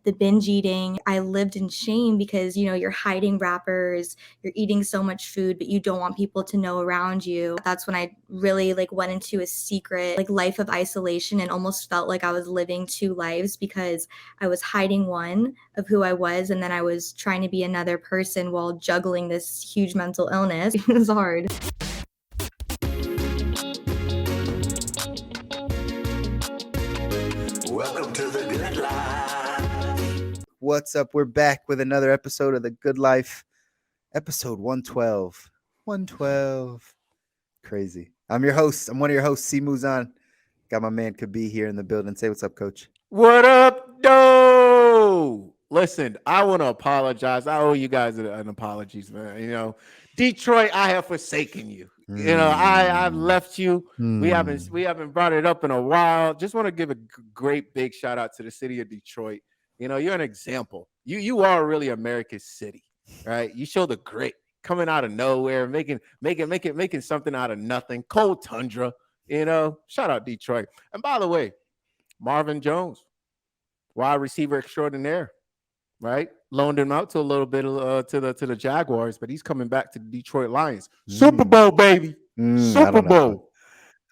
the binge eating. I lived in shame because, you're hiding wrappers, you're eating so much food, but you don't want people to know around you. That's when I really went into a secret life of isolation and almost felt like I was living two lives because I was hiding one of who I was, and then I was trying to be another person while juggling this huge mental illness. It was hard. Welcome to the Good Life. What's up? We're back with another episode of The Good Life, episode 112. 112. Crazy. I'm your host. I'm one of your hosts, C. Muzan. Got my man Kabi here in the building. Say what's up, coach. What up, though? Listen, I want to apologize. I owe you guys an apologies, man. Detroit, I have forsaken you. I've left you. We haven't brought it up in a while. Just want to give a great big shout out to the city of Detroit. You're an example. You are really America's city, right? You show the grit coming out of nowhere, making something out of nothing. Cold tundra, Shout out Detroit. And by the way, Marvin Jones, wide receiver extraordinaire, right? Loaned him out to a little bit to the Jaguars, but he's coming back to the Detroit Lions. Super Bowl, baby. Super Bowl.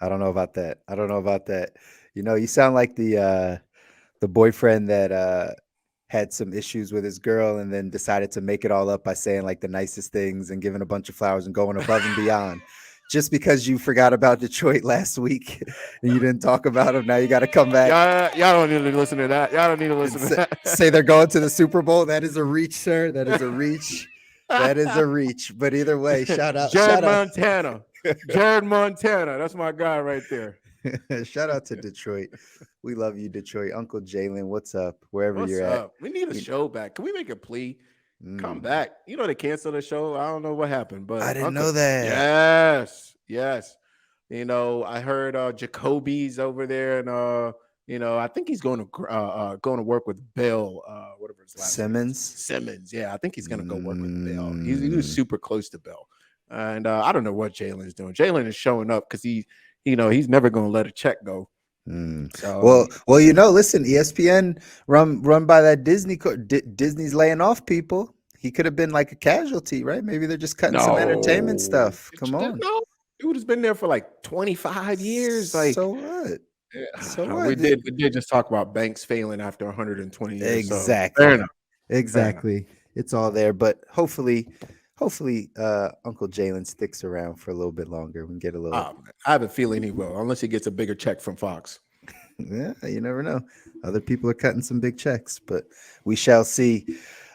I don't know about that. You sound like the boyfriend that had some issues with his girl and then decided to make it all up by saying the nicest things and giving a bunch of flowers and going above and beyond. Just because you forgot about Detroit last week and you didn't talk about them, now you got to come back. Y'all don't need to listen to that. Y'all don't need to listen to that. Say they're going to the Super Bowl. That is a reach, sir. That is a reach. That is a reach. But either way, shout out. Montana. Jared Montana. That's my guy right there. Shout out to Detroit. We love you, Detroit. Uncle Jalen, what's up? Wherever what's you're up? At. We need a show back. Can we make a plea? Come back. They canceled the show. I don't know what happened, but I didn't know that. Yes. I heard Jacoby's over there, and I think he's going to work with Bill, whatever his last name is. Simmons. Yeah, I think he's going to go work with Bill. He was super close to Bill, and I don't know what Jalen's doing. Jalen is showing up because he's never going to let a check go. So, listen, ESPN run by that Disney's laying off people. He could have been like a casualty, right? Maybe they're just cutting some entertainment stuff. Come on. No, dude has been there for 25 years. So what? Yeah. So what? We did just talk about banks failing after 120 years. Exactly. So fair enough. Exactly. It's all there, but hopefully Uncle Jalen sticks around for a little bit longer. We can get a little. I have a feeling he will, unless he gets a bigger check from Fox. Yeah, you never know. Other people are cutting some big checks, but we shall see.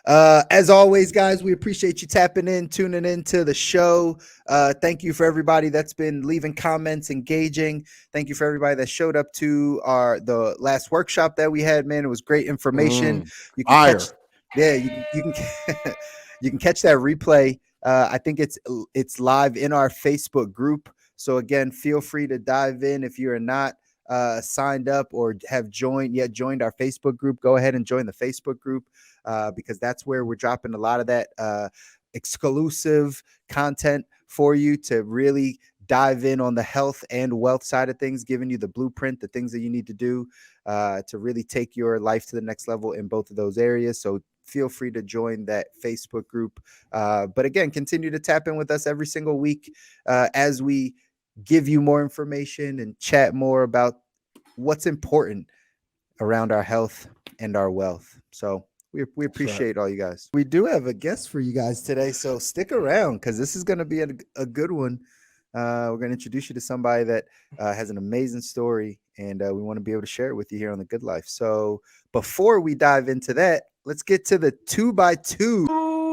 As always, guys, we appreciate you tapping in, tuning into the show. Thank you for everybody that's been leaving comments, engaging. Thank you for everybody that showed up to the last workshop that we had. Man, it was great information. You can you can you can catch that replay. I think it's live in our Facebook group. So again, feel free to dive in if you are not signed up or have joined our Facebook group. Go ahead and join the Facebook group because that's where we're dropping a lot of that exclusive content for you to really dive in on the health and wealth side of things, giving you the blueprint, the things that you need to do to really take your life to the next level in both of those areas. So feel free to join that Facebook group. But again, continue to tap in with us every single week as we give you more information and chat more about what's important around our health and our wealth. So we appreciate all you guys. We do have a guest for you guys today, so stick around because this is going to be a good one. We're going to introduce you to somebody that has an amazing story, and we want to be able to share it with you here on The Good Life. So before we dive into that, let's get to the 2x2.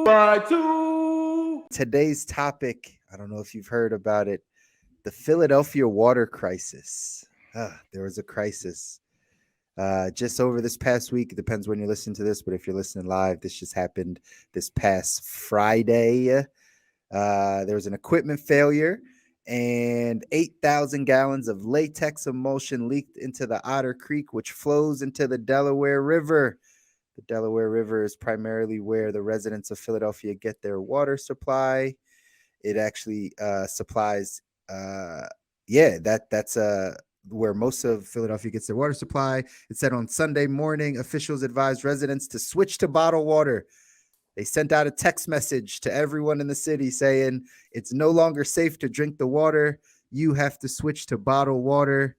2x2. Today's topic, I don't know if you've heard about it, the Philadelphia water crisis. There was a crisis just over this past week. It depends when you're listening to this, but if you're listening live, this just happened this past Friday. There was an equipment failure and 8,000 gallons of latex emulsion leaked into the Otter Creek, which flows into the Delaware River. The Delaware River is primarily where the residents of Philadelphia get their water supply. It actually supplies, that's where most of Philadelphia gets their water supply. It said on Sunday morning, officials advised residents to switch to bottled water. They sent out a text message to everyone in the city saying it's no longer safe to drink the water. You have to switch to bottled water.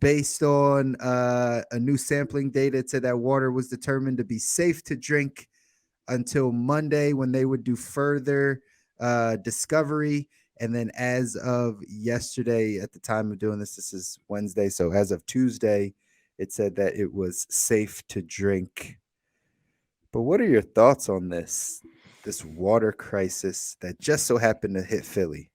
Based on a new sampling data, it said that water was determined to be safe to drink until Monday when they would do further discovery. And then as of yesterday, at the time of doing this is Wednesday. So as of Tuesday, it said that it was safe to drink. But what are your thoughts on this water crisis that just so happened to hit Philly?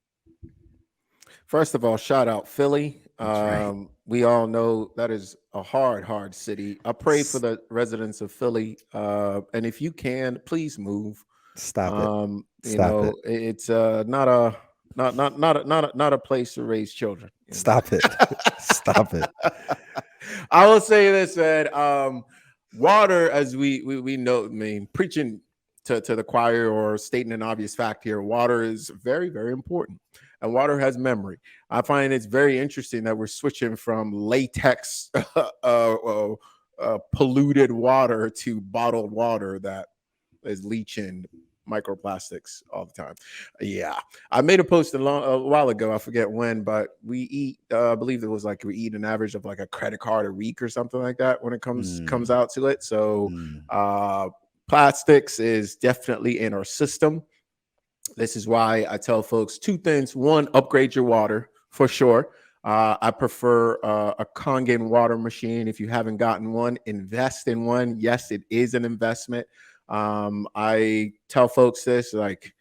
First of all, shout out Philly. That's right. We all know that is a hard city. I pray for the residents of Philly. And if you can, please move. Stop it. You Stop it. know, it's not a place to raise children. You know? Stop it. Stop it. I will say this, man. Water, as we know, I mean, preaching to the choir or stating an obvious fact here, water is very, very important. And water has memory. I find it's very interesting that we're switching from latex polluted water to bottled water that is leaching microplastics all the time. Yeah, I made a post a while ago. I forget when, but we eat. I believe it was like we eat an average of like a credit card a week or something like that when it comes out to it. So plastics is definitely in our system. This is why I tell folks two things. One, upgrade your water for sure. I prefer a Kangen water machine. If you haven't gotten one, invest in one. Yes, it is an investment. I tell folks this, like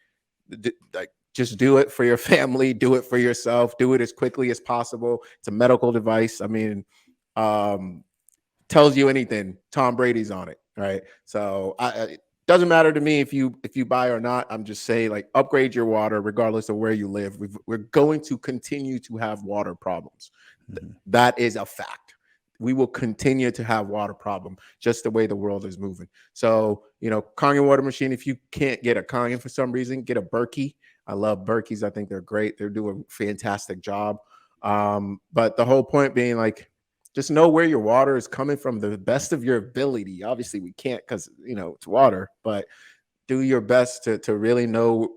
just do it for your family, do it for yourself, do it as quickly as possible. It's a medical device. I mean, tells you anything, Tom Brady's on it, right? So it doesn't matter to me if you buy or not. I'm just saying, like, upgrade your water regardless of where you live. We're going to continue to have water problems. That is a fact. We will continue to have water problem just the way the world is moving. So, you know, Kangen water machine, if you can't get a Kangen for some reason, get a Berkey. I love Berkeys. I think they're great. They're doing a fantastic job. But the whole point being, like, just know where your water is coming from the best of your ability. Obviously, we can't because, you know, it's water, but do your best to really know.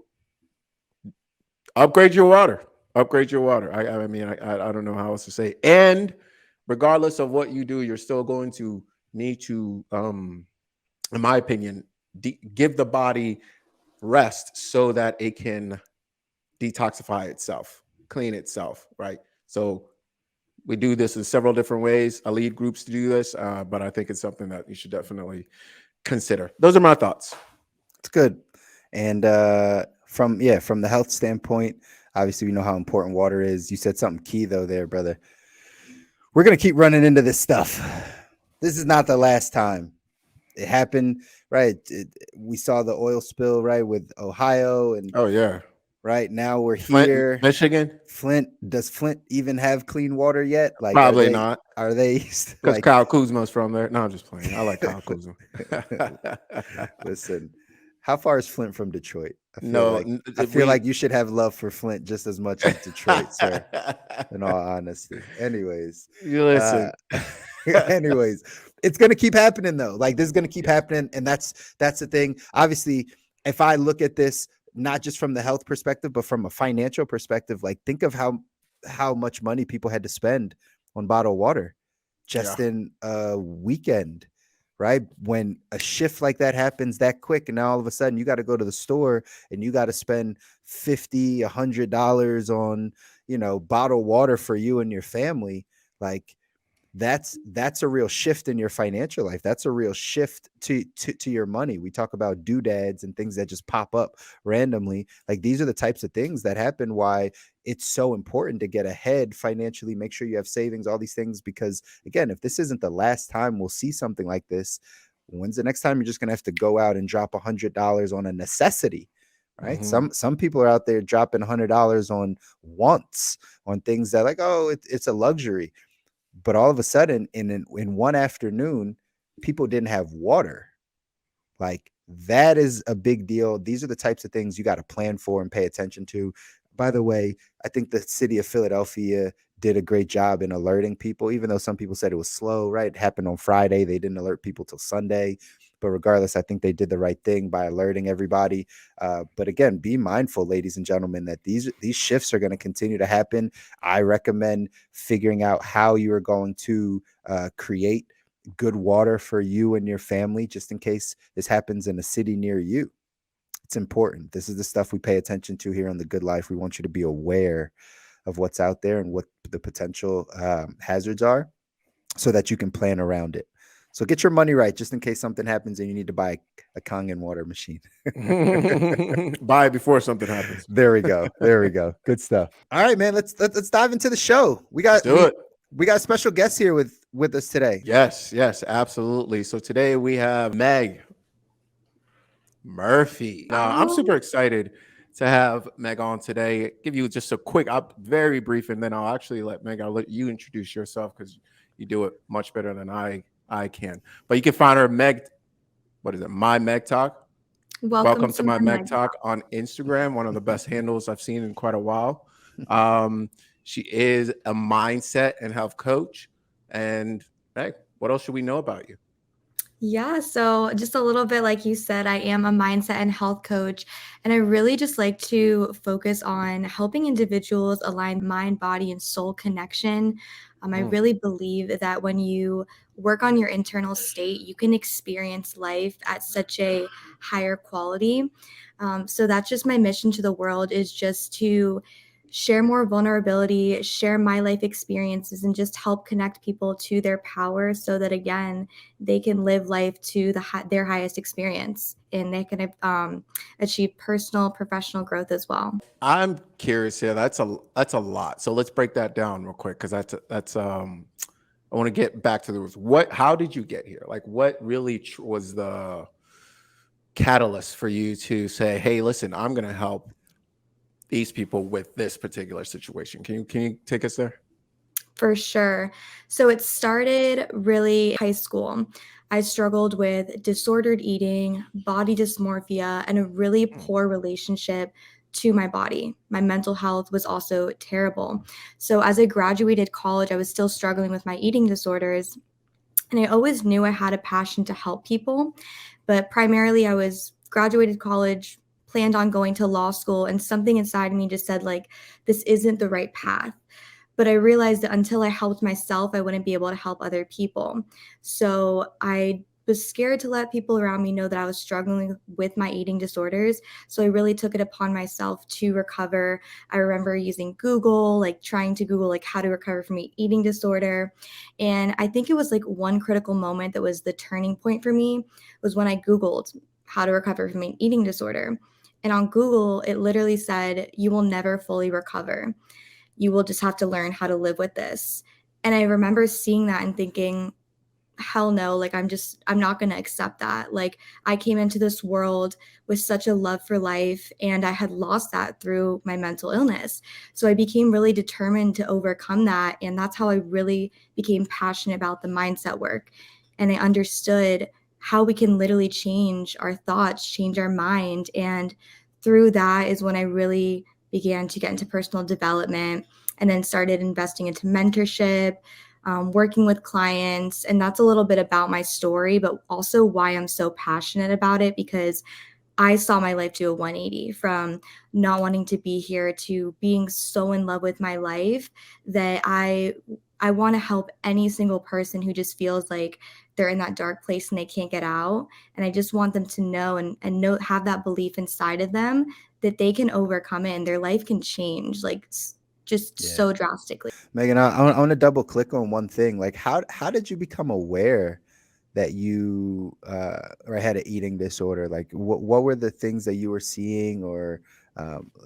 Upgrade your water. Upgrade your water. I mean, I don't know how else to say. And regardless of what you do, you're still going to need to, in my opinion, give the body rest so that it can detoxify itself, clean itself, right? So we do this in several different ways. I lead groups to do this, but I think it's something that you should definitely consider. Those are my thoughts. It's good. And from the health standpoint, obviously we know how important water is. You said something key though there, brother. We're going to keep running into this stuff. This is not the last time. It happened, right? We saw the oil spill, right, with Ohio. And oh, yeah. Right now we're Flint, here. Michigan. Flint. Does Flint even have clean water yet? Like, probably not. Are they? Because like, Kyle Kuzma's from there. No, I'm just playing. I like Kyle Kuzma. Listen, how far is Flint from Detroit? I feel like you should have love for Flint just as much as Detroit, sir. In all honesty. Anyways, you listen. Anyways, it's gonna keep happening though. Like, this is gonna keep happening, and that's the thing. Obviously, if I look at this not just from the health perspective, but from a financial perspective, like, think of how much money people had to spend on bottled water just in a weekend. Right? When a shift like that happens that quick, and now all of a sudden you got to go to the store and you got to spend $50, $100 on, you know, bottled water for you and your family. Like, that's a real shift in your financial life. That's a real shift to your money. We talk about doodads and things that just pop up randomly. Like, these are the types of things that happen, why it's so important to get ahead financially, make sure you have savings, all these things, because again, if this isn't the last time we'll see something like this, when's the next time you're just going to have to go out and drop $100 on a necessity? Right. Mm-hmm. Some people are out there dropping $100 on wants, on things that, like, oh, it's a luxury. But all of a sudden, in one afternoon, people didn't have water. Like, that is a big deal. These are the types of things you got to plan for and pay attention to. By the way, I think the city of Philadelphia did a great job in alerting people, even though some people said it was slow, right? It happened on Friday. They didn't alert people till Sunday. But regardless, I think they did the right thing by alerting everybody. But again, be mindful, ladies and gentlemen, that these shifts are going to continue to happen. I recommend figuring out how you are going to create good water for you and your family, just in case this happens in a city near you. It's important. This is the stuff we pay attention to here on The Good Life. We want you to be aware of what's out there and what the potential hazards are, so that you can plan around it. So get your money right, just in case something happens and you need to buy a Kangen water machine. Buy it before something happens. There we go. There we go. Good stuff. All right, man. Let's dive into the show. Let's do it. We got a special guest here with us today. Yes, absolutely. So today we have Meaghan Murphy. I'm super excited to have Meg on today. Give you just a quick, very brief, and then I'll actually I'll let you introduce yourself because you do it much better than I can. But you can find her Meg. What is it? My Meg Talk. Welcome to my Meg Talk on Instagram. One of the best handles I've seen in quite a while. She is a mindset and health coach. And Meg, what else should we know about you? Yeah, so just a little bit like you said, I am a mindset and health coach, and I really just like to focus on helping individuals align mind, body, and soul connection. I really believe that when you work on your internal state, you can experience life at such a higher quality. So that's just my mission to the world, is just to share more vulnerability, share my life experiences, and just help connect people to their power so that, again, they can live life to their highest experience, and they can achieve personal, professional growth as well. I'm curious here. That's a lot. So let's break that down real quick, because that's I want to get back to how did you get here? Like, what really was the catalyst for you to say, hey, listen, I'm going to help these people with this particular situation? Can you take us there? For sure. So it started really high school. I struggled with disordered eating, body dysmorphia, and a really poor relationship to my body. My mental health was also terrible. So as I graduated college, I was still struggling with my eating disorders. And I always knew I had a passion to help people. But primarily, I was graduated college, planned on going to law school, and something inside me just said, like, this isn't the right path. But I realized that until I helped myself, I wouldn't be able to help other people. So I was scared to let people around me know that I was struggling with my eating disorders. So I really took it upon myself to recover. I remember using Google, like trying to Google like how to recover from an eating disorder. And I think it was like one critical moment that was the turning point for me, was when I Googled how to recover from an eating disorder. And on Google, it literally said, you will never fully recover. You will just have to learn how to live with this. And I remember seeing that and thinking, hell no, like I'm not going to accept that. Like, I came into this world with such a love for life, and I had lost that through my mental illness. So I became really determined to overcome that. And that's how I really became passionate about the mindset work. And I understood how we can literally change our thoughts, change our mind. And through that is when I really began to get into personal development, and then started investing into mentorship, working with clients. And that's a little bit about my story, but also why I'm so passionate about it, because I saw my life do a 180 from not wanting to be here to being so in love with my life that I want to help any single person who just feels like they're in that dark place and they can't get out. And I just want them to know and know, have that belief inside of them that they can overcome it and their life can change, like just so drastically. Meaghan, I want to double click on one thing. Like, how did you become aware that you or had an eating disorder? Like, what were the things that you were seeing, or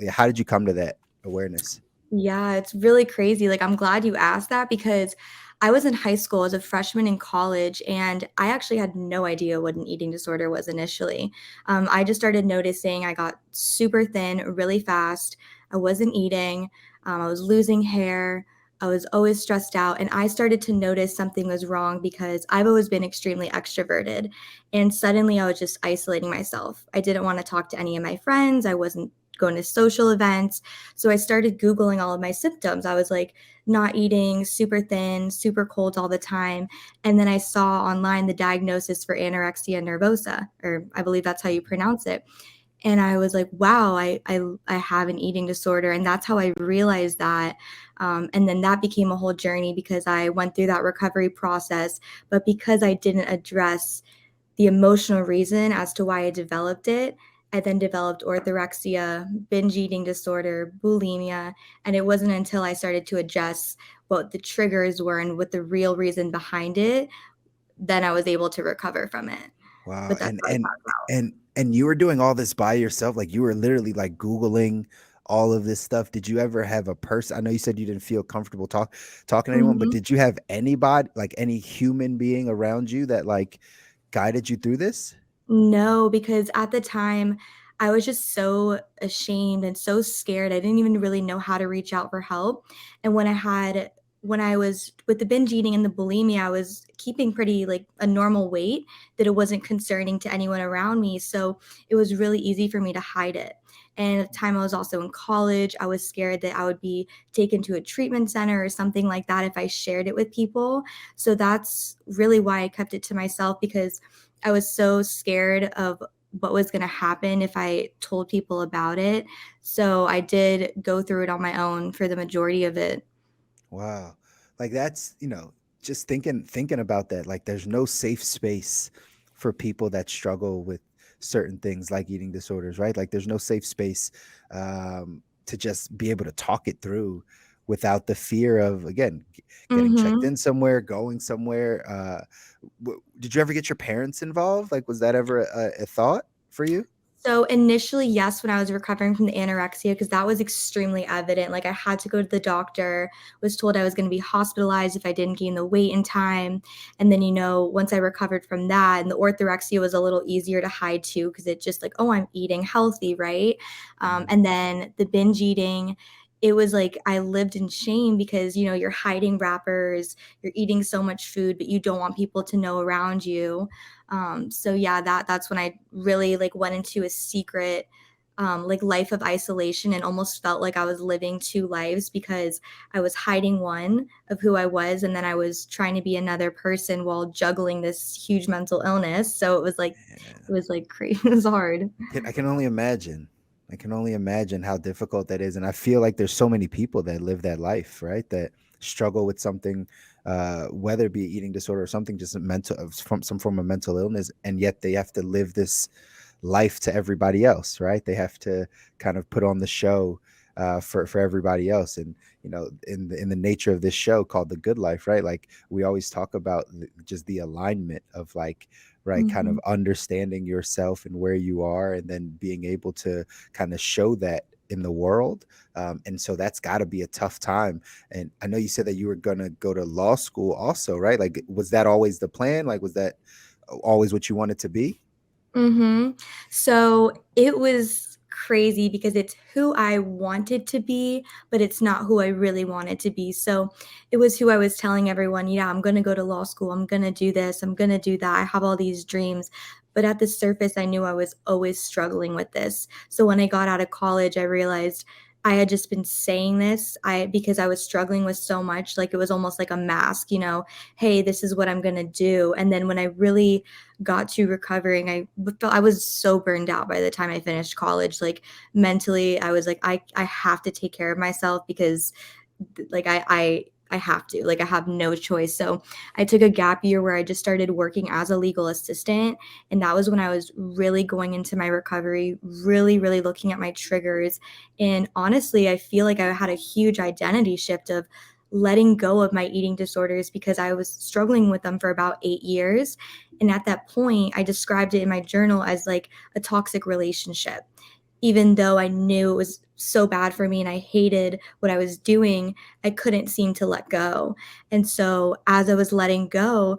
how did you come to that awareness? Yeah, it's really crazy. Like, I'm glad you asked that, because I was in high school as a freshman in college, and I actually had no idea what an eating disorder was initially. I just started noticing I got super thin really fast. I wasn't eating. I was losing hair. I was always stressed out. And I started to notice something was wrong, because I've always been extremely extroverted. And suddenly I was just isolating myself. I didn't want to talk to any of my friends. I wasn't going to social events. So I started Googling all of my symptoms. I was like not eating, super thin, super cold all the time. And then I saw online the diagnosis for anorexia nervosa, or I believe that's how you pronounce it. And I was like, wow, I have an eating disorder. And that's how I realized that. And then that became a whole journey because I went through that recovery process. But because I didn't address the emotional reason as to why I developed it, I then developed orthorexia, binge eating disorder, bulimia. And it wasn't until I started to address what the triggers were and what the real reason behind it, then I was able to recover from it. Wow. But that's what I talk about. And you were doing all this by yourself? Like you were literally like Googling all of this stuff. Did you ever have a person? I know you said you didn't feel comfortable talking to anyone, but Mhm. did you have anybody, like any human being around you that like guided you through this? No, because at the time, I was just so ashamed and so scared. I didn't even really know how to reach out for help. And when I was with the binge eating and the bulimia, I was keeping pretty like a normal weight that it wasn't concerning to anyone around me. So it was really easy for me to hide it. And at the time I was also in college, I was scared that I would be taken to a treatment center or something like that if I shared it with people. So that's really why I kept it to myself, because I was so scared of what was going to happen if I told people about it. So I did go through it on my own for the majority of it. Wow. Like that's, just thinking about that. Like there's no safe space for people that struggle with certain things like eating disorders, right? Like there's no safe space to just be able to talk it through without the fear of, again, getting checked Mhm. in somewhere, going somewhere. Did you ever get your parents involved? Like was that ever a thought for you? So initially, yes, when I was recovering from the anorexia, because that was extremely evident. Like I had to go to the doctor, was told I was going to be hospitalized if I didn't gain the weight in time. And then, once I recovered from that, and the orthorexia was a little easier to hide too, because it just like, oh, I'm eating healthy, right? Mhm. And then the binge eating, it was like I lived in shame because, you're hiding wrappers, you're eating so much food, but you don't want people to know around you. So yeah, that's when I really like went into a secret like life of isolation and almost felt like I was living two lives because I was hiding one of who I was and then I was trying to be another person while juggling this huge mental illness. So it was like crazy. It was hard. I can only imagine. I can only imagine how difficult that is. And I feel like there's so many people that live that life, right? That struggle with something, whether it be eating disorder or something, just a mental, from some form of mental illness. And yet they have to live this life to everybody else, right? They have to kind of put on the show for everybody else. And in the nature of this show called The Good Life, right? Like we always talk about just the alignment of like, right, kind Mhm. of understanding yourself and where you are, and then being able to kind of show that in the world. And so that's got to be a tough time. And I know you said that you were going to go to law school also, right? Like was that always the plan? Like was that always what you wanted to be? So it was crazy because it's who I wanted to be, but it's not who I really wanted to be. So it was who I was telling everyone, yeah, I'm going to go to law school. I'm going to do this. I'm going to do that. I have all these dreams. But at the surface, I knew I was always struggling with this. So when I got out of college, I realized I had just been saying this because I was struggling with so much, like it was almost like a mask, hey, this is what I'm going to do. And then when I really got to recovering, I was so burned out by the time I finished college. Like mentally, I was like, I have to take care of myself because like I have to. Like I have no choice. So I took a gap year where I just started working as a legal assistant. And that was when I was really going into my recovery, really, really looking at my triggers. And honestly, I feel like I had a huge identity shift of letting go of my eating disorders because I was struggling with them for about 8 years. And at that point, I described it in my journal as like a toxic relationship. Even though I knew it was so bad for me and I hated what I was doing, I couldn't seem to let go. And so as I was letting go,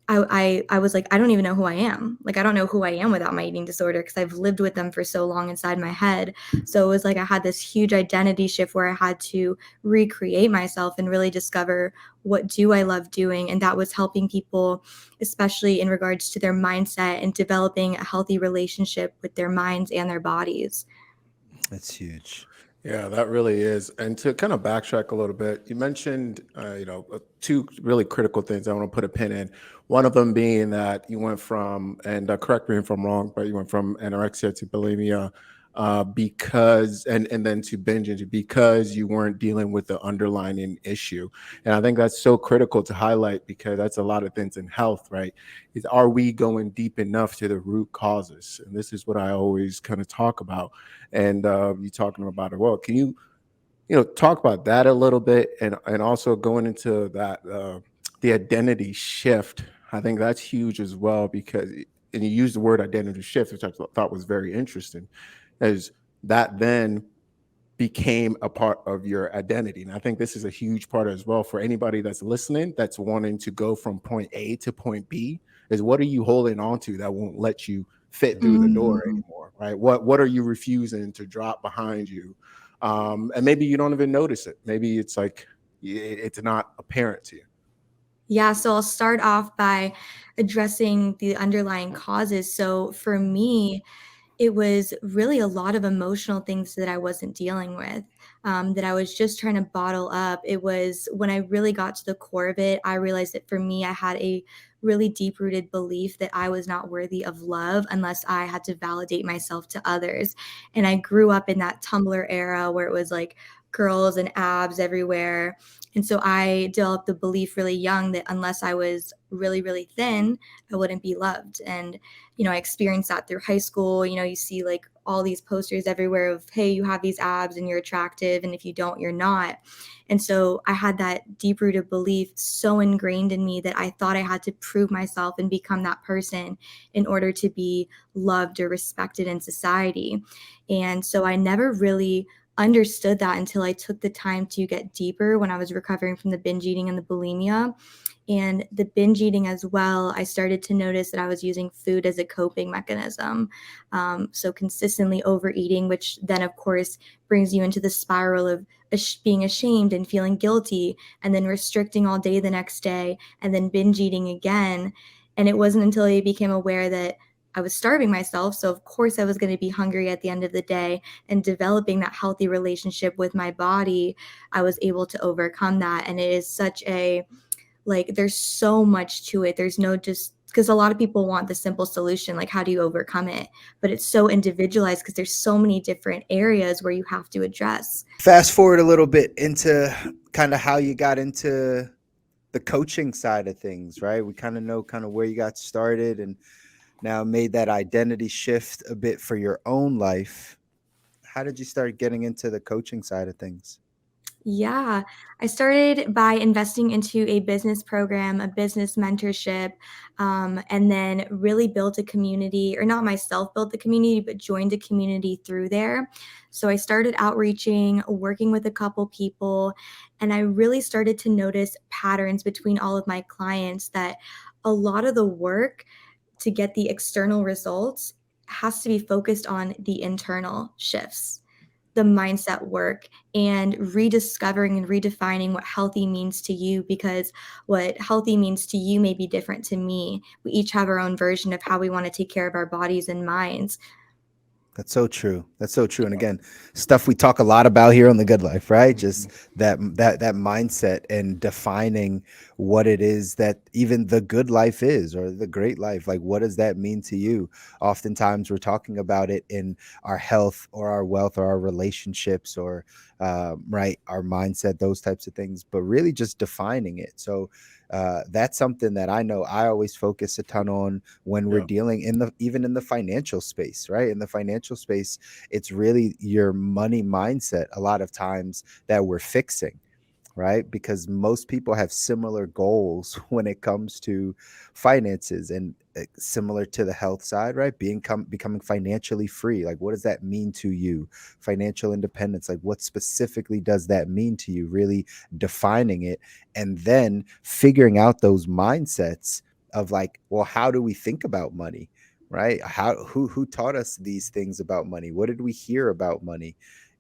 I was like, I don't even know who I am. Like, I don't know who I am without my eating disorder because I've lived with them for so long inside my head. So it was like I had this huge identity shift where I had to recreate myself and really discover what do I love doing. And that was helping people, especially in regards to their mindset and developing a healthy relationship with their minds and their bodies. That's huge. Yeah, that really is. And to kind of backtrack a little bit, you mentioned, two really critical things I want to put a pin in. One of them being that you went from, and correct me if I'm wrong, but you went from anorexia to bulimia and then to binging because you weren't dealing with the underlying issue. And I think that's so critical to highlight because that's a lot of things in health, right? Is are we going deep enough to the root causes? And this is what I always kind of talk about, and you talking about it. Well, can you talk about that a little bit, and also going into that the identity shift? I think that's huge as well because and you use the word identity shift, which I thought was very interesting, as that then became a part of your identity. And I think this is a huge part as well for anybody that's listening, that's wanting to go from point A to point B, is what are you holding on to that won't let you fit through the door Mm. anymore, right? What are you refusing to drop behind you? And maybe you don't even notice it. Maybe it's like it's not apparent to you. Yeah, so I'll start off by addressing the underlying causes. So for me, it was really a lot of emotional things that I wasn't dealing with, that I was just trying to bottle up. It was when I really got to the core of it, I realized that for me, I had a really deep rooted belief that I was not worthy of love unless I had to validate myself to others. And I grew up in that Tumblr era where it was like girls and abs everywhere. And so I developed the belief really young that unless I was really, really thin, I wouldn't be loved. And I experienced that through high school. You see like all these posters everywhere of, hey, you have these abs and you're attractive. And if you don't, you're not. And so I had that deep rooted belief so ingrained in me that I thought I had to prove myself and become that person in order to be loved or respected in society. And so I never really understood that until I took the time to get deeper when I was recovering from the binge eating and the bulimia. And the binge eating as well, I started to notice that I was using food as a coping mechanism. So consistently overeating, which then, of course, brings you into the spiral of being ashamed and feeling guilty, and then restricting all day the next day, and then binge eating again. And it wasn't until I became aware that I was starving myself. So, of course, I was going to be hungry at the end of the day, and developing that healthy relationship with my body, I was able to overcome that. And it is such a like there's so much to it. There's no just because a lot of people want the simple solution, like how do you overcome it? But it's so individualized because there's so many different areas where you have to address. Fast forward a little bit into kind of how you got into the coaching side of things, right? We kind of know kind of where you got started and now made that identity shift a bit for your own life. How did you start getting into the coaching side of things? Yeah, I started by investing into a business program, a business mentorship, and then really built a community, or not myself built the community, but joined a community through there. So I started outreaching, working with a couple people, and I really started to notice patterns between all of my clients that a lot of the work to get the external results has to be focused on the internal shifts, the mindset work, and rediscovering and redefining what healthy means to you, because what healthy means to you may be different to me. We each have our own version of how we want to take care of our bodies and minds. That's so true. That's so true. And again, stuff we talk a lot about here on the Good Life, right? Mhm. Just that mindset and defining what it is that even the good life is, or the great life. Like, what does that mean to you? Oftentimes, we're talking about it in our health or our wealth or our relationships or right, our mindset, those types of things. But really, just defining it. So that's something that I know I always focus a ton on when we're Yeah. dealing in the even in the financial space, right? In the financial space, it's really your money mindset a lot of times that we're fixing, right? Because most people have similar goals when it comes to finances, and similar to the health side, right? Becoming financially free. Like, what does that mean to you? Financial independence. Like, what specifically does that mean to you? Really defining it, and then figuring out those mindsets of like, well, how do we think about money? Right? Who taught us these things about money? What did we hear about money?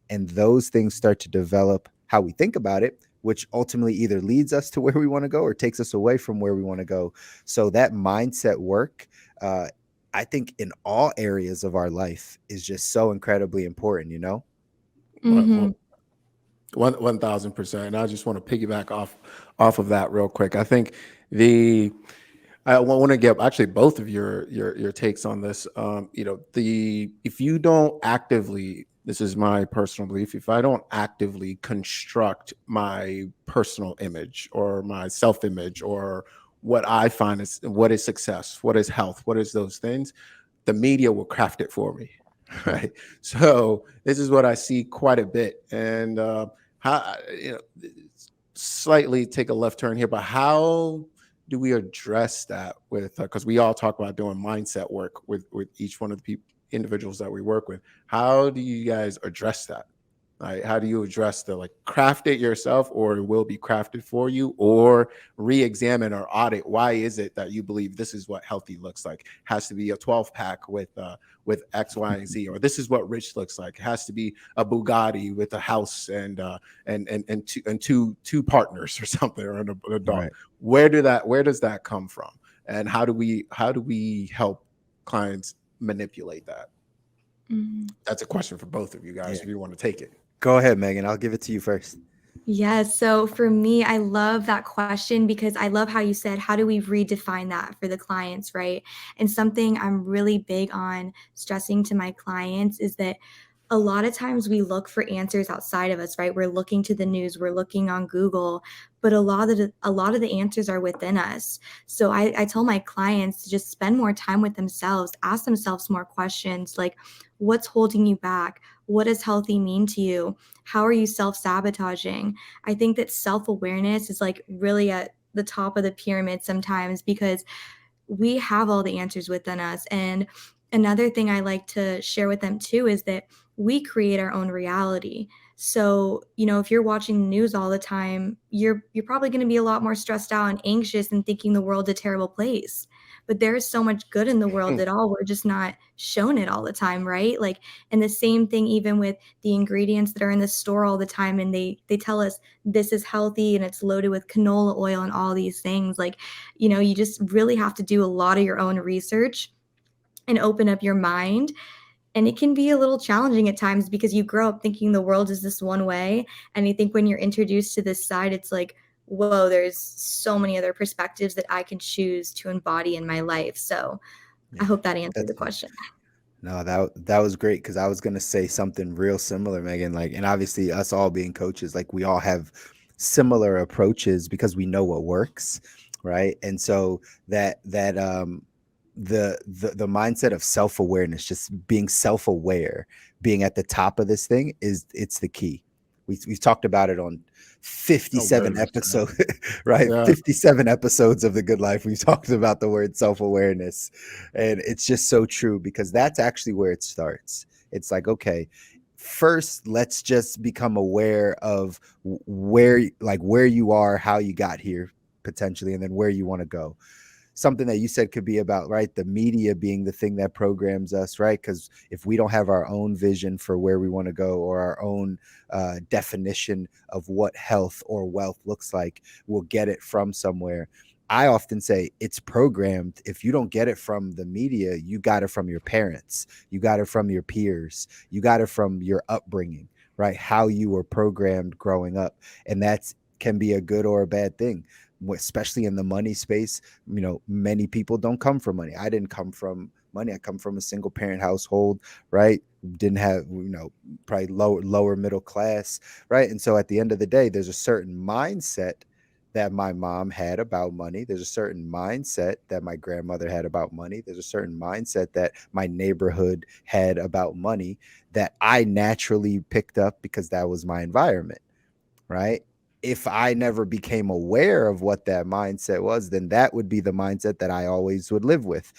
And those things start to develop how we think about it, which ultimately either leads us to where we want to go or takes us away from where we want to go. So that mindset work, uh, I think in all areas of our life is just so incredibly important, you know? Well, Mm-hmm. well, 1000%. And I just want to piggyback off of that real quick. I think the I want to get actually both of your takes on this. The if you don't actively, this is my personal belief, if I don't actively construct my personal image or my self image or what I find is what is success, what is health, what is those things, the media will craft it for me. Right. So this is what I see quite a bit. And how, slightly take a left turn here, but how do we address that with, because we all talk about doing mindset work with each one of the individuals that we work with. How do you guys address that? Like, how do you address the, like, craft it yourself or it will be crafted for you, or re-examine or audit why is it that you believe this is what healthy looks like? Has to be a 12 pack with X, Y, and Z, or this is what rich looks like. It has to be a Bugatti with a house and two partners or something, or a dog. Right. Where does that come from? And how do we help clients manipulate that? Mm-hmm. That's a question for both of you guys Yeah. if you want to take it. Go ahead, Megan. I'll give it to you first. Yes. So for me, I love that question because I love how you said, how do we redefine that for the clients, right? And something I'm really big on stressing to my clients is that a lot of times we look for answers outside of us, right? We're looking to the news, we're looking on Google, but a lot of the answers are within us. So I tell my clients to just spend more time with themselves, ask themselves more questions like, what's holding you back? What does healthy mean to you? How are you self-sabotaging? I think that self-awareness is like really at the top of the pyramid sometimes because we have all the answers within us. And another thing I like to share with them too is that we create our own reality. So, if you're watching the news all the time, you're probably going to be a lot more stressed out and anxious and thinking the world's a terrible place. But there's so much good in the world at all. We're just not shown it all the time, right? Like, and the same thing even with the ingredients that are in the store all the time, and they tell us this is healthy and it's loaded with canola oil and all these things. Like, you just really have to do a lot of your own research and open up your mind. And it can be a little challenging at times because you grow up thinking the world is this one way. And I think when you're introduced to this side, it's like, whoa, there's so many other perspectives that I can choose to embody in my life. So I Yeah. hope that answered That's the question. No, that was great because I was gonna say something real similar, Megan. Like, and obviously, us all being coaches, like we all have similar approaches because we know what works, right? And so the mindset of self awareness, just being self aware, being at the top of this thing it's the key. We've talked about it on Oh, 57 100%. episodes, right? Yeah. 57 episodes of The Good Life. We've talked about the word self awareness. And it's just so true because that's actually where it starts. It's like, okay, first, let's just become aware of where you are, how you got here potentially, and then where you want to go. Something that you said could be about, right, the media being the thing that programs us, right? Because if we don't have our own vision for where we want to go or our own definition of what health or wealth looks like, we'll get it from somewhere. I often say it's programmed. If you don't get it from the media, you got it from your parents, you got it from your peers, you got it from your upbringing, right? How you were programmed growing up. And that's can be a good or a bad thing, especially in the money space. Many people don't come from money. I didn't come from money. I come from a single parent household, right? Didn't have, probably lower middle class, right? And so at the end of the day, there's a certain mindset that my mom had about money. There's a certain mindset that my grandmother had about money. There's a certain mindset that my neighborhood had about money that I naturally picked up because that was my environment, right? If I never became aware of what that mindset was, then that would be the mindset that I always would live with.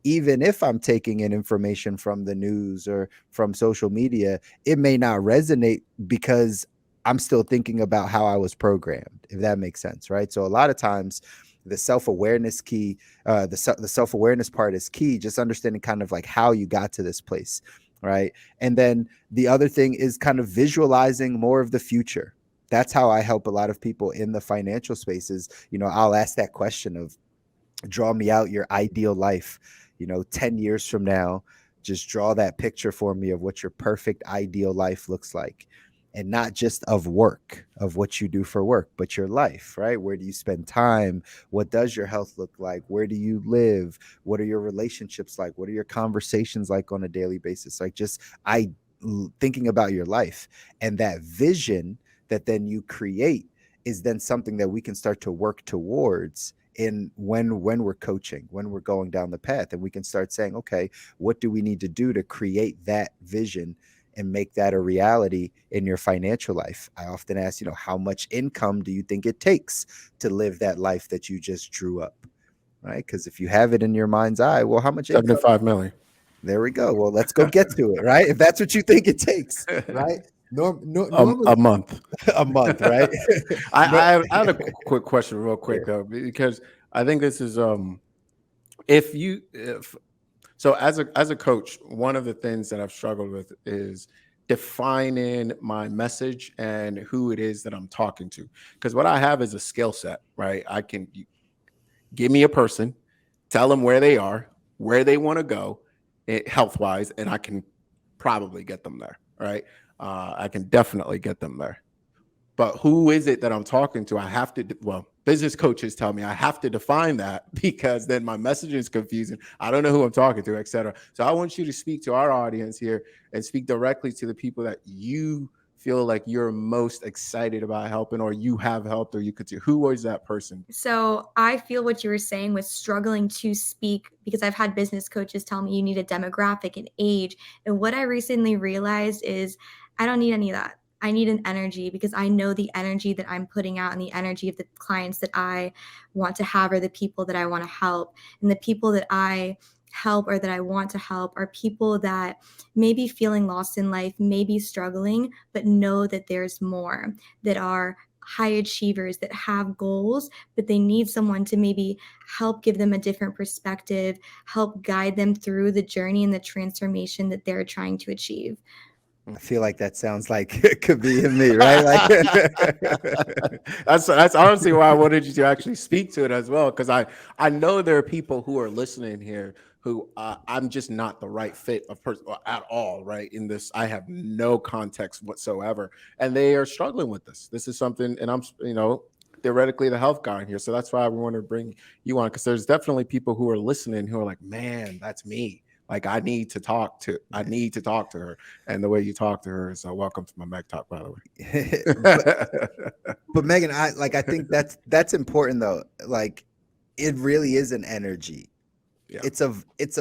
Even if I'm taking in information from the news or from social media, it may not resonate because I'm still thinking about how I was programmed, if that makes sense, right? So a lot of times, the self-awareness key, the self-awareness part is key, just understanding kind of like how you got to this place, right? And then the other thing is kind of visualizing more of the future. That's how I help a lot of people in the financial spaces. I'll ask that question of, draw me out your ideal life, 10 years from now. Just draw that picture for me of what your perfect ideal life looks like. and not just of work, of what you do for work, but your life, right? Where do you spend time? What does your health look like? Where do you live? What are your relationships like? What are your conversations like on a daily basis? Like, just thinking about your life, and that vision that then you create is then something that we can start to work towards in when we're coaching, when we're going down the path, and we can start saying, okay, what do we need to do to create that vision and make that a reality in your financial life? I often ask, how much income do you think it takes to live that life that you just drew up? Right? Because if you have it in your mind's eye, well, how much income? 75 million. There we go. Well, let's go get to it, right? If that's what you think it takes, right? A Normally month. a month, right? No, I had a quick question, real quick, though, because I think this is if so as a coach, one of the things that I've struggled with is defining my message and who it is that I'm talking to. Because what I have is a skill set, right? I can give me a person, tell them where they are, where they want to go, health wise, and I can probably get them there, right? I can definitely get them there. But who is it that I'm talking to? I have to, well, business coaches tell me I have to define that, because then my message is confusing. I don't know who I'm talking to, et cetera. So I want you to speak to our audience here and speak directly to the people that you feel like you're most excited about helping, or you have helped, or you could do. Who was that person? So I feel what you were saying was struggling to speak, because I've had business coaches tell me you need a demographic and age. And what I recently realized is I don't need any of that. I need an energy, because I know the energy that I'm putting out and the energy of the clients that I want to have are the people that I want to help. And the people that I help or that I want to help are people that may be feeling lost in life, may be struggling, but know that there's more, that are high achievers, that have goals, but they need someone to maybe help give them a different perspective, help guide them through the journey and the transformation that they're trying to achieve. I feel like that sounds like it could be in me, right? Like, That's honestly why I wanted you to actually speak to it as well, because I know there are people who are listening here who I'm just not the right fit of person at all, right? In this, I have no context whatsoever, and they are struggling with this. This is something, and I'm theoretically the health guy in here, so that's why we want to bring you on, because there's definitely people who are listening who are like, man, that's me. Like I need to talk to her. And the way you talk to her is welcome to my Mac Talk, by the but way. but Meaghan, I think that's important though. Like, it really is an energy. Yeah. It's a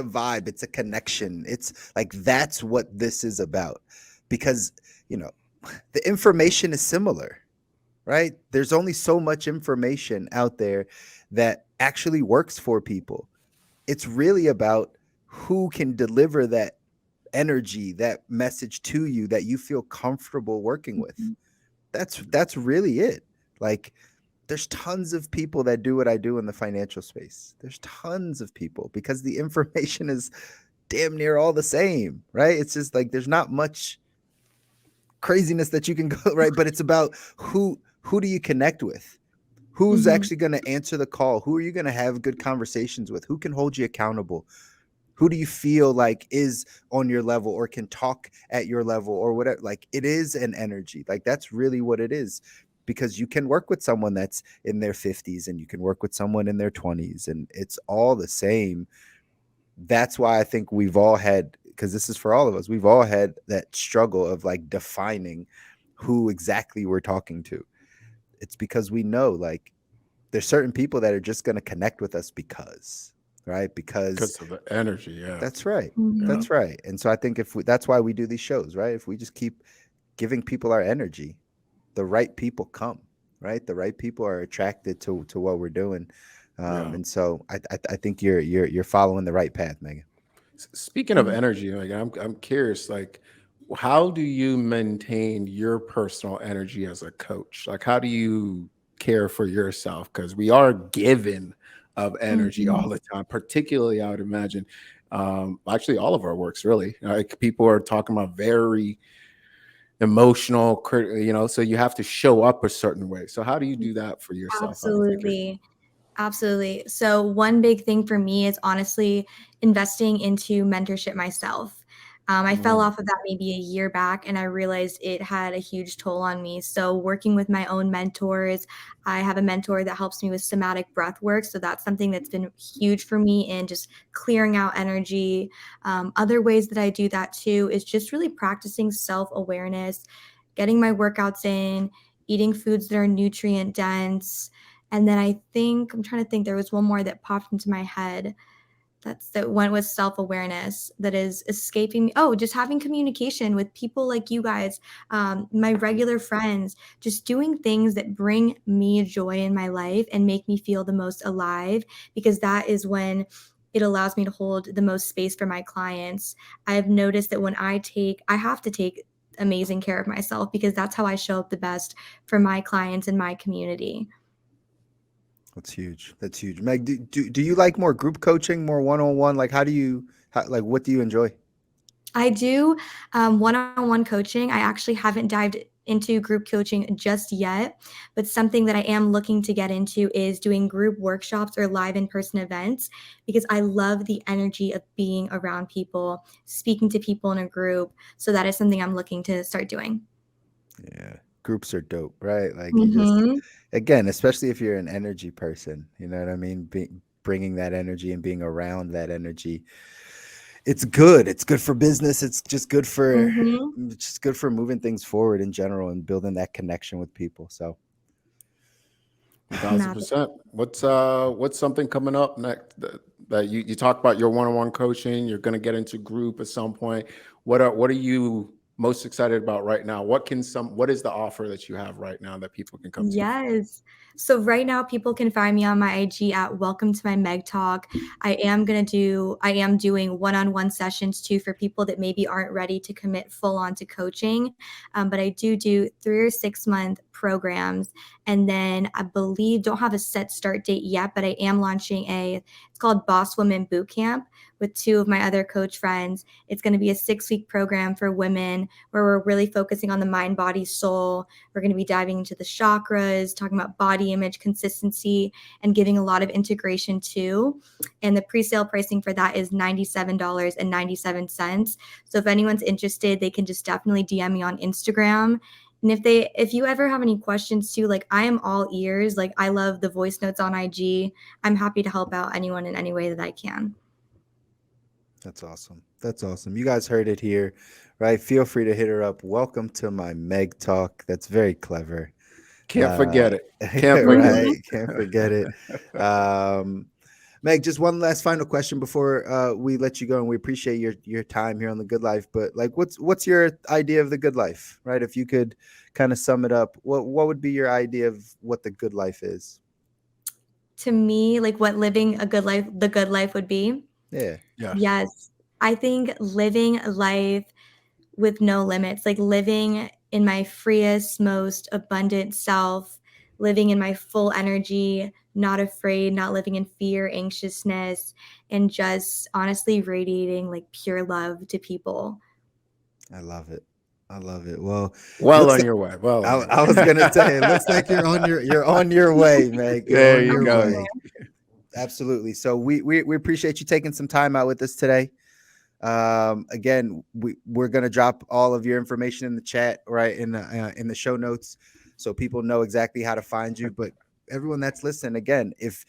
vibe, it's a connection. It's like, that's what this is about. Because, the information is similar, right? There's only so much information out there that actually works for people. It's really about who can deliver that energy, that message to you that you feel comfortable working with. That's really it. Like, there's tons of people that do what I do in the financial space. There's tons of people, because the information is damn near all the same, right? It's just like there's not much craziness that you can go, right? But it's about who do you connect with? Who's actually going to answer the call? Who are you going to have good conversations with? Who can hold you accountable? Who do you feel like is on your level or can talk at your level or whatever? Like, it is an energy. Like, that's really what it is, because you can work with someone that's in their 50s and you can work with someone in their 20s, and it's all the same. That's why I think we've all had, because this is for all of us, we've all had that struggle of like defining who exactly we're talking to. It's because we know, like, there's certain people that are just going to connect with us right? Because Of the energy, yeah. that's right. Mhm. That's right. And so I think that's why we do these shows, right? If we just keep giving people our energy, the right people come, right? The right people are attracted to what we're doing. Yeah. And so I think you're following the right path, Meaghan. Speaking of energy, like I'm curious, like how do you maintain your personal energy as a coach? Like how do you care for yourself? Because we are given of energy all the time, particularly I would imagine. Actually all of our works really. Like people are talking about very emotional, so you have to show up a certain way. So how do you do that for yourself? How do you take care? Absolutely. Absolutely. So one big thing for me is honestly investing into mentorship myself. I fell off of that maybe a year back, and I realized it had a huge toll on me. So working with my own mentors, I have a mentor that helps me with somatic breath work. So that's something that's been huge for me in just clearing out energy. Other ways that I do that too is just really practicing self-awareness, getting my workouts in, eating foods that are nutrient dense. And then I'm trying to think, there was one more that popped into my head. That's the one with self-awareness that is escaping me. Oh, just having communication with people like you guys, my regular friends, just doing things that bring me joy in my life and make me feel the most alive, because that is when it allows me to hold the most space for my clients. I've noticed that when I have to take amazing care of myself, because that's how I show up the best for my clients and my community. That's huge. That's huge. Meg, do you like more group coaching, more one-on-one? Like, like, what do you enjoy? I do one-on-one coaching. I actually haven't dived into group coaching just yet, but something that I am looking to get into is doing group workshops or live in-person events, because I love the energy of being around people, speaking to people in a group. So that is something I'm looking to start doing. Yeah. Groups are dope, right? Like, Mhm. again, especially if you're an energy person, you know what I mean? Bringing that energy and being around that energy, it's good. It's good for business. Mhm. It's just good for moving things forward in general and building that connection with people. So 1,000%. What's something coming up next that you talked about your one-on-one coaching? You're going to get into group at some point. What are you most excited about right now? What is the offer that you have right now that people can come to? Yes. So right now people can find me on my IG at Welcome to My Meg Talk. I am doing one-on-one sessions too for people that maybe aren't ready to commit full on to coaching. But I do 3 or 6 month programs. And then I believe, don't have a set start date yet, but I am launching it's called Boss Women Boot Camp with two of my other coach friends. It's going to be a 6-week program for women where we're really focusing on the mind, body, soul. We're going to be diving into the chakras, talking about body image, consistency, and giving a lot of integration too. And the pre-sale pricing for that is $97.97. So if anyone's interested, they can just definitely DM me on Instagram. And if you ever have any questions too, like I am all ears. Like I love the voice notes on IG. I'm happy to help out anyone in any way that I can. that's awesome. That's awesome. You guys heard it here, right? Feel free to hit her up. Welcome to my Meg Talk. That's very clever. Can't forget it. Can't forget Right. Mhm. Can't forget it. Meg, just one last final question before we let you go, and we appreciate your time here on The Good Life. But like, what's your idea of the good life, right? If you could kind of sum it up, what would be your idea of what the good life is? To me, like what living the good life would be. Yeah, Yes. Yes. I think living life with no limits, like living in my freest, most abundant self, living in my full energy, not afraid, not living in fear, anxiousness, and just honestly radiating like pure love to people. I love it. I love it. Well, Well looks on like your way. Well on your I was gonna say it looks like way. you're on your way, Meg. You're There on you your go. way. Absolutely. So we appreciate you taking some time out with us today. Again, we're gonna drop all of your information in the chat, right, in the show notes, so people know exactly how to find you. But everyone that's listening, again, if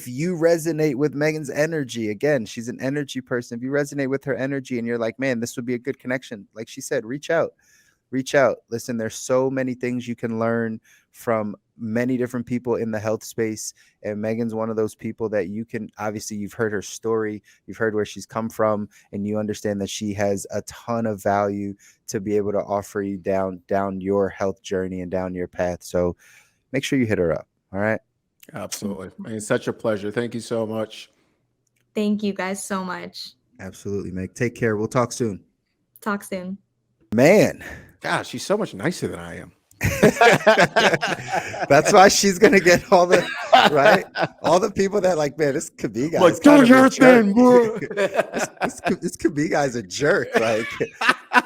you resonate with Meaghan's energy, again, she's an energy person. If you resonate with her energy and you're like, man, this would be a good connection, like she said, reach out. Listen, there's so many things you can learn from many different people in the health space. And Meaghan's one of those people that you can, obviously, you've heard her story, you've heard where she's come from, and you understand that she has a ton of value to be able to offer you down your health journey and down your path. So make sure you hit her up. All right. Absolutely. It's such a pleasure. Thank you so much. Thank you guys so much. Absolutely, Meg. Take care. We'll talk soon. Talk soon. Man. Gosh, she's so much nicer than I am. That's why she's gonna get all the right, all the people that like, man, this could be guy's Like, kind do of a your jerk. thing, bro. This could be guy's a jerk. Like,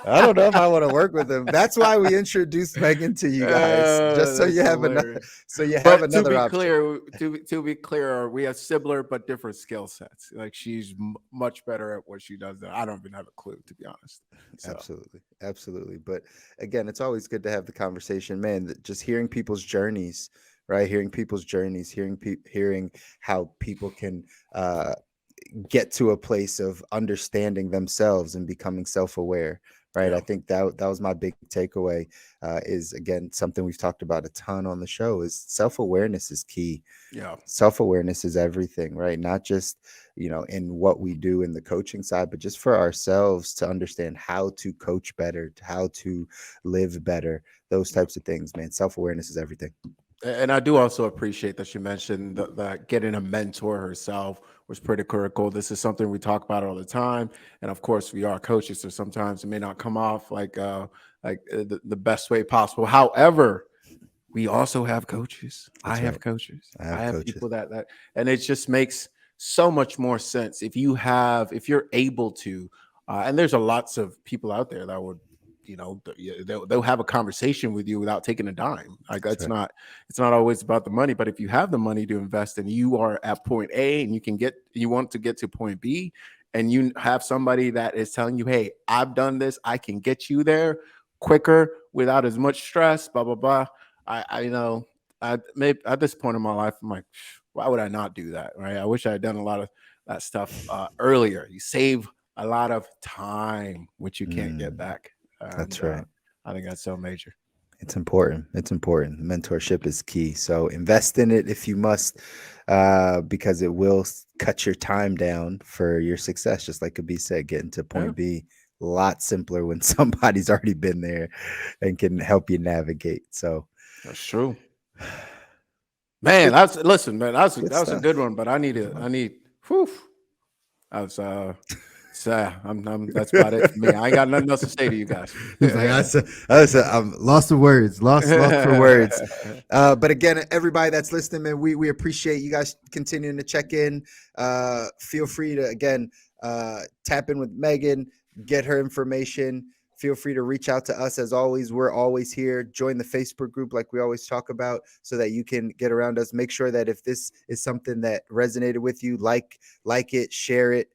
I don't know if I want to work with him. That's why we introduced Meaghan to you guys, just so That's you have another, hilarious. so you have But to another be option. clear, to be clear, we have similar but different skill sets. Like she's much better at what she does than I don't even have a clue, to be honest. So Absolutely, absolutely. But again, it's always good to have the conversation, man. Just hearing people's journeys, right? Hearing people's journeys, hearing how people can get to a place of understanding themselves and becoming self-aware, right? yeah, I think that was my big takeaway. Is again something we've talked about a ton on the show. Is self-awareness is key. yeah, Self-awareness is everything, right? Not just in what we do in the coaching side, but just for ourselves to understand how to coach better, how to live better, those yeah. types of things, man. Self-awareness is everything. And I do also appreciate that you mentioned that getting a mentor herself was pretty critical. This is something we talk about all the time, and of course, we are coaches, so sometimes it may not come off the best way possible. However, we also have coaches. I That's have right. coaches. I I have have coaches. people and it just makes so much more sense if you're able to. And there's a lots of people out there that would, they'll have a conversation with you without taking a dime. Like That's right. it's not always about the money, but if you have the money to invest and you are at point A and you want to get to point B, and you have somebody that is telling you, hey, I've done this, I can get you there quicker without as much stress, blah blah blah. I know I maybe at this point in my life, I'm like, why would I not do that? Right? I wish I had done a lot of that stuff earlier. You save a lot of time, which you can't get back, and That's right. I think that's so major. It's important. It's important. Mentorship is key. So invest in it if you must, because it will cut your time down for your success. Just like Abi said, getting to Yeah, point B a lot simpler when somebody's already been there and can help you navigate. So that's true. Man, good, listen, man, good that was a good stuff. one, but I need, whew, that was so that's about it for me. I ain't got nothing else to say to you guys. He's like, I'm lost for words, lost for words. But again, everybody that's listening, man, we appreciate you guys continuing to check in. Feel free to again tap in with Meaghan, get her information. Feel free to reach out to us. As always, we're always here. Join the Facebook group like we always talk about so that you can get around us. Make sure that if this is something that resonated with you, like it, share it.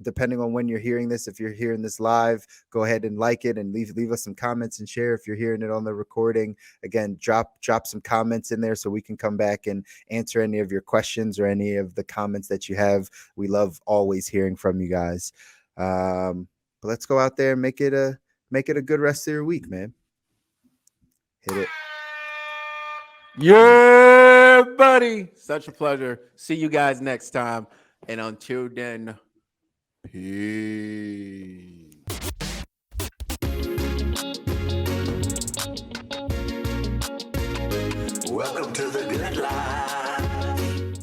Depending on when you're hearing this, if you're hearing this live, go ahead and like it and leave us some comments and share. If you're hearing it on the recording, again, drop some comments in there so we can come back and answer any of your questions or any of the comments that you have. We love always hearing from you guys. But let's go out there and make it a good rest of your week, man. Hit it. Yeah, buddy. Such a pleasure. See you guys next time. And until then, peace. Welcome to the good life.